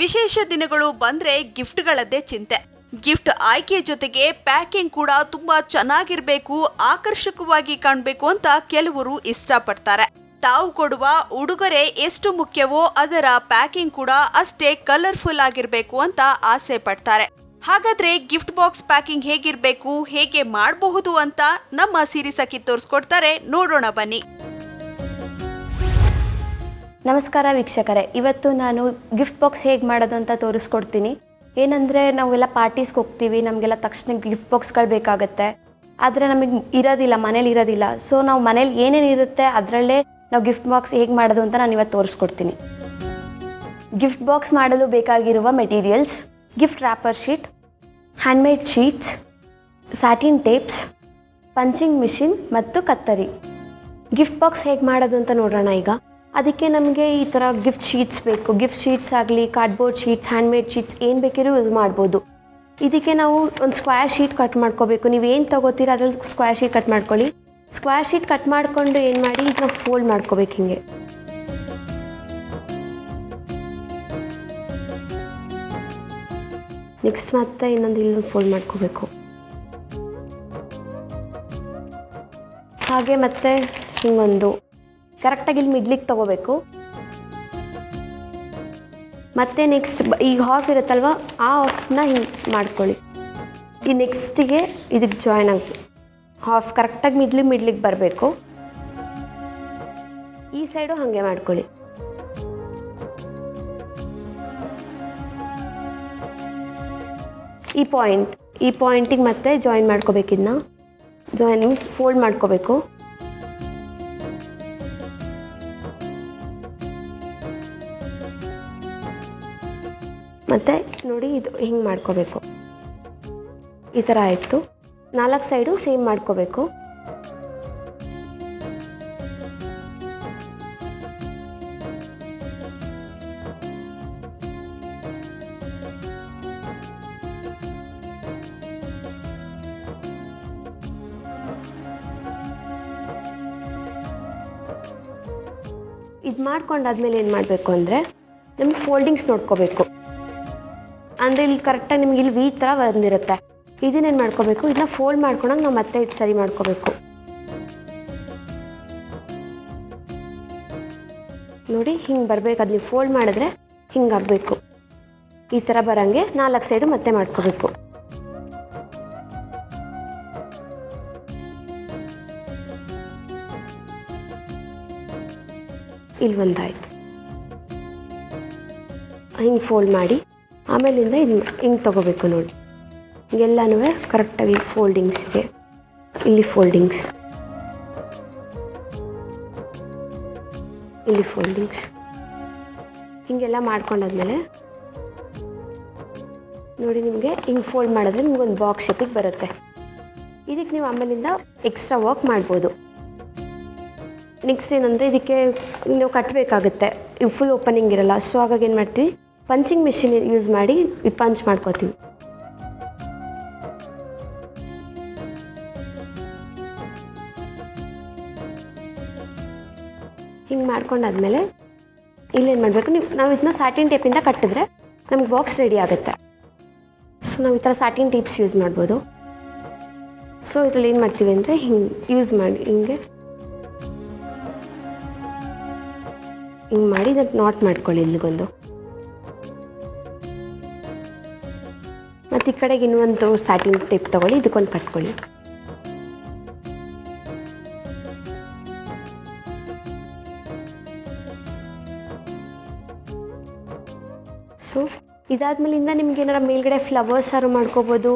ವಿಶೇಷ ದಿನಗಳು ಬಂದ್ರೆ ಗಿಫ್ಟ್ಗಳದ್ದೇ ಚಿಂತೆ. ಗಿಫ್ಟ್ ಆಯ್ಕೆ ಜೊತೆಗೆ ಪ್ಯಾಕಿಂಗ್ ಕೂಡ ತುಂಬಾ ಚೆನ್ನಾಗಿರ್ಬೇಕು, ಆಕರ್ಷಕವಾಗಿ ಕಾಣಬೇಕು ಅಂತ ಕೆಲವರು ಇಷ್ಟಪಡ್ತಾರೆ. ತಾವು ಕೊಡುವ ಉಡುಗೊರೆ ಎಷ್ಟು ಮುಖ್ಯವೋ ಅದರ ಪ್ಯಾಕಿಂಗ್ ಕೂಡ ಅಷ್ಟೇ ಕಲರ್ಫುಲ್ ಆಗಿರ್ಬೇಕು ಅಂತ ಆಸೆ ಪಡ್ತಾರೆ. ಹಾಗಾದ್ರೆ ಗಿಫ್ಟ್ ಬಾಕ್ಸ್ ಪ್ಯಾಕಿಂಗ್ ಹೇಗಿರ್ಬೇಕು, ಹೇಗೆ ಮಾಡಬಹುದು ಅಂತ ನಮ್ಮ ಸಿರಿ ಸಖಿ ತೋರಿಸ್ಕೊಡ್ತಾರೆ. ನೋಡೋಣ ಬನ್ನಿ. ನಮಸ್ಕಾರ ವೀಕ್ಷಕರೇ, ಇವತ್ತು ನಾನು ಗಿಫ್ಟ್ ಬಾಕ್ಸ್ ಹೇಗೆ ಮಾಡೋದು ಅಂತ ತೋರಿಸ್ಕೊಡ್ತೀನಿ. ಏನಂದರೆ ನಾವೆಲ್ಲ ಪಾರ್ಟೀಸ್ಗೆ ಹೋಗ್ತೀವಿ, ನಮಗೆಲ್ಲ ತಕ್ಷಣ ಗಿಫ್ಟ್ ಬಾಕ್ಸ್ಗಳು ಬೇಕಾಗುತ್ತೆ. ಆದರೆ ನಮಗೆ ಇರೋದಿಲ್ಲ, ಮನೇಲಿ ಇರೋದಿಲ್ಲ. ಸೊ ನಾವು ಮನೇಲಿ ಏನೇನು ಇರುತ್ತೆ ಅದರಲ್ಲೇ ನಾವು ಗಿಫ್ಟ್ ಬಾಕ್ಸ್ ಹೇಗೆ ಮಾಡೋದು ಅಂತ ನಾನು ಇವತ್ತು ತೋರಿಸ್ಕೊಡ್ತೀನಿ. ಗಿಫ್ಟ್ ಬಾಕ್ಸ್ ಮಾಡಲು ಬೇಕಾಗಿರುವ materials: gift wrapper sheet, handmade sheets, satin tapes, punching machine ಮತ್ತು ಕತ್ತರಿ. ಗಿಫ್ಟ್ ಬಾಕ್ಸ್ ಹೇಗೆ ಮಾಡೋದು ಅಂತ ನೋಡೋಣ. ಈಗ ಅದಕ್ಕೆ ನಮಗೆ ಈ ಥರ ಗಿಫ್ಟ್ ಶೀಟ್ಸ್ ಬೇಕು. ಗಿಫ್ಟ್ ಶೀಟ್ಸ್ ಆಗಲಿ, ಕಾರ್ಡ್ಬೋರ್ಡ್ ಶೀಟ್ಸ್, ಹ್ಯಾಂಡ್ಮೇಡ್ ಶೀಟ್ಸ್ ಏನು ಬೇಕಿರೋ ಯೂಸ್ ಮಾಡ್ಬೋದು. ಇದಕ್ಕೆ ನಾವು ಒಂದು ಸ್ಕ್ವೇರ್ ಶೀಟ್ ಕಟ್ ಮಾಡ್ಕೋಬೇಕು. ನೀವು ಏನು ತೊಗೋತೀರ ಅದ್ರಲ್ಲಿ ಸ್ಕ್ವೇರ್ ಶೀಟ್ ಕಟ್ ಮಾಡ್ಕೊಳ್ಳಿ. ಸ್ಕ್ವೇರ್ ಶೀಟ್ ಕಟ್ ಮಾಡಿಕೊಂಡು ಏನು ಮಾಡಿ, ಈಗ ನಾವು ಫೋಲ್ಡ್ ಮಾಡ್ಕೋಬೇಕು ಹಿಂಗೆ. ನೆಕ್ಸ್ಟ್ ಮತ್ತೆ ಇನ್ನೊಂದು ಇಲ್ಲೊಂದು ಫೋಲ್ಡ್ ಮಾಡ್ಕೋಬೇಕು. ಹಾಗೆ ಮತ್ತೆ ಹಿಂಗೊಂದು ಕರೆಕ್ಟಾಗಿ ಇಲ್ಲಿ ಮಿಡ್ಲಿಗೆ ತೊಗೋಬೇಕು. ಮತ್ತು ನೆಕ್ಸ್ಟ್ ಈಗ ಹಾಫ್ ಇರುತ್ತಲ್ವ, ಆ ಹಾಫ್ನ ಹಿಂಗೆ ಮಾಡ್ಕೊಳ್ಳಿ. ಈ ನೆಕ್ಸ್ಟಿಗೆ ಇದಕ್ಕೆ ಜಾಯ್ನ್ ಆಗಿ ಹಾಫ್ ಕರೆಕ್ಟಾಗಿ ಮಿಡ್ಲಿಗೆ ಬರಬೇಕು. ಈ ಸೈಡು ಹಾಗೆ ಮಾಡ್ಕೊಳ್ಳಿ. ಈ ಪಾಯಿಂಟಿಗೆ ಮತ್ತೆ ಜಾಯಿನ್ ಮಾಡ್ಕೋಬೇಕು. ಇದನ್ನ ಜಾಯಿನಿಂಗ್ ಫೋಲ್ಡ್ ಮಾಡ್ಕೋಬೇಕು. ಮತ್ತು ನೋಡಿ, ಇದು ಹಿಂಗೆ ಮಾಡ್ಕೋಬೇಕು. ಈ ಥರ ಆಯಿತು. 4 ಸೈಡು ಸೇಮ್ ಮಾಡ್ಕೋಬೇಕು. ಇದು ಮಾಡ್ಕೊಂಡಾದ್ಮೇಲೆ ಏನು ಮಾಡಬೇಕು ಅಂದರೆ, ನಮ್ಗೆ ಫೋಲ್ಡಿಂಗ್ಸ್ ನೋಡ್ಕೋಬೇಕು. ಅಂದರೆ ಇಲ್ಲಿ ಕರೆಕ್ಟಾಗಿ ನಿಮ್ಗೆ ಇಲ್ಲಿ ವಿ ಥರ ಬಂದಿರುತ್ತೆ. ಇದನ್ನೇನು ಮಾಡ್ಕೋಬೇಕು, ಇದನ್ನ ಫೋಲ್ಡ್ ಮಾಡ್ಕೊಂಡಾಗ ನಾವು ಮತ್ತೆ ಇದು ಸರಿ ಮಾಡ್ಕೋಬೇಕು. ನೋಡಿ ಹಿಂಗೆ ಬರಬೇಕು. ಅದು ನೀವು ಫೋಲ್ಡ್ ಮಾಡಿದ್ರೆ ಹಿಂಗೆ ಆಗಬೇಕು. ಈ ಥರ ಬರೋಂಗೆ 4 ಸೈಡು ಮತ್ತೆ ಮಾಡ್ಕೋಬೇಕು. ಇಲ್ಲಿ ಒಂದಾಯ್ತು. ಹಿಂಗೆ ಫೋಲ್ಡ್ ಮಾಡಿ ಆಮೇಲಿಂದ ಇದು ಹಿಂಗೆ ತೊಗೋಬೇಕು. ನೋಡಿ ಹಿಂಗೆಲ್ಲನೂ ಕರೆಕ್ಟಾಗಿ ಫೋಲ್ಡಿಂಗ್ಸ್ಗೆ, ಇಲ್ಲಿ ಫೋಲ್ಡಿಂಗ್ಸ್, ಇಲ್ಲಿ ಫೋಲ್ಡಿಂಗ್ಸ್, ಹೀಗೆಲ್ಲ ಮಾಡ್ಕೊಂಡಾದ್ಮೇಲೆ ನೋಡಿ ನಿಮಗೆ ಹಿಂಗೆ ಫೋಲ್ಡ್ ಮಾಡಿದ್ರೆ ನಿಮ್ಗೊಂದು ಬಾಕ್ಸ್ ಶೇಪಿಗೆ ಬರುತ್ತೆ. ಇದಕ್ಕೆ ನೀವು ಆಮೇಲಿಂದ ಎಕ್ಸ್ಟ್ರಾ ವರ್ಕ್ ಮಾಡ್ಬೋದು. ನೆಕ್ಸ್ಟ್ ಏನಂದರೆ, ಇದಕ್ಕೆ ನೀವು ಕಟ್ಟಬೇಕಾಗುತ್ತೆ. ಇವು ಫುಲ್ ಓಪನಿಂಗ್ ಇರಲ್ಲ. ಸೊ ಹಾಗಾಗಿ ಏನು ಮಾಡ್ತೀವಿ, ಪಂಚಿಂಗ್ ಮಿಷಿನ್ ಯೂಸ್ ಮಾಡಿ ಪಂಚ್ ಮಾಡ್ಕೋತೀವಿ. ಹಿಂಗೆ ಮಾಡ್ಕೊಂಡಾದ್ಮೇಲೆ ಇಲ್ಲೇನು ಮಾಡಬೇಕು, ನಾವು ಇದನ್ನ ಸ್ಯಾಟಿನ್ ಟೇಪಿಂದ ಕಟ್ಟಿದ್ರೆ ನಮ್ಗೆ ಬಾಕ್ಸ್ ರೆಡಿ ಆಗುತ್ತೆ. ಸೊ ನಾವು ಈ ಥರ ಸ್ಯಾಟಿನ್ ಟೇಪ್ಸ್ ಯೂಸ್ ಮಾಡ್ಬೋದು. ಸೊ ಇದರಲ್ಲಿ ಏನು ಮಾಡ್ತೀವಿ ಅಂದರೆ, ಹಿಂಗೆ ಯೂಸ್ ಮಾಡಿ ಹಿಂಗೆ ಮಾಡಿ ಇದನ್ನು ನಾಟ್ ಮಾಡ್ಕೊಳ್ಳಿ ಇಲ್ಲಿಗೊಂದು. ಮತ್ತು ಈ ಕಡೆಗೆ ಇನ್ನೊಂದು ಸ್ಯಾಟಿನ್ ಟೇಪ್ ತೊಗೊಳ್ಳಿ, ಇದಕ್ಕೊಂದು ಕಟ್ಕೊಳ್ಳಿ. ಸೊ ಇದಾದ್ಮೇಲಿಂದ ನಿಮ್ಗೆ ಏನಾರ ಮೇಲ್ಗಡೆ ಫ್ಲವರ್ಸ್ ಆರು ಮಾಡ್ಕೋಬೋದು,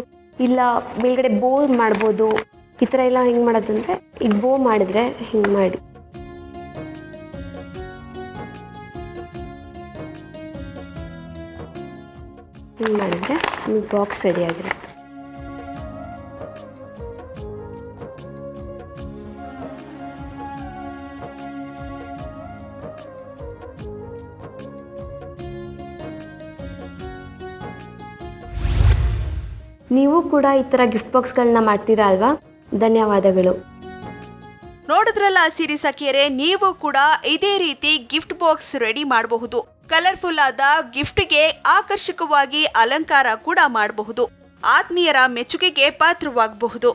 ಇಲ್ಲ ಮೇಲ್ಗಡೆ ಬೋ ಮಾಡ್ಬೋದು. ಈ ಥರ ಎಲ್ಲ ಹೆಂಗೆ ಮಾಡೋದು ಅಂದರೆ, ಈಗ ಬೋ ಮಾಡಿದ್ರೆ ಹಿಂಗೆ ಮಾಡಿ ಹಿಂಗೆ ಮಾಡಿದ್ರೆ ನಿಮ್ಗೆ ಬಾಕ್ಸ್ ರೆಡಿ ಆಗಿರುತ್ತೆ. ನೀವು ಕೂಡ ಈ ಥರ ಗಿಫ್ಟ್ ಬಾಕ್ಸ್ಗಳನ್ನ ಮಾಡ್ತೀರಾ ಅಲ್ವಾ? ಧನ್ಯವಾದಗಳು. ನೋಡಿದ್ರಲ್ಲ ಸಿರಿ ಸಖಿಯರೇ, ನೀವು ಕೂಡ ಇದೇ ರೀತಿ ಗಿಫ್ಟ್ ಬಾಕ್ಸ್ ರೆಡಿ ಮಾಡಬಹುದು. ಕಲರ್ಫುಲ್ ಆದ ಗಿಫ್ಟ್ಗೆ ಆಕರ್ಷಕವಾಗಿ ಅಲಂಕಾರ ಕೂಡ ಮಾಡಬಹುದು. ಆತ್ಮೀಯರ ಮೆಚ್ಚುಗೆಗೆ ಪಾತ್ರವಾಗಬಹುದು.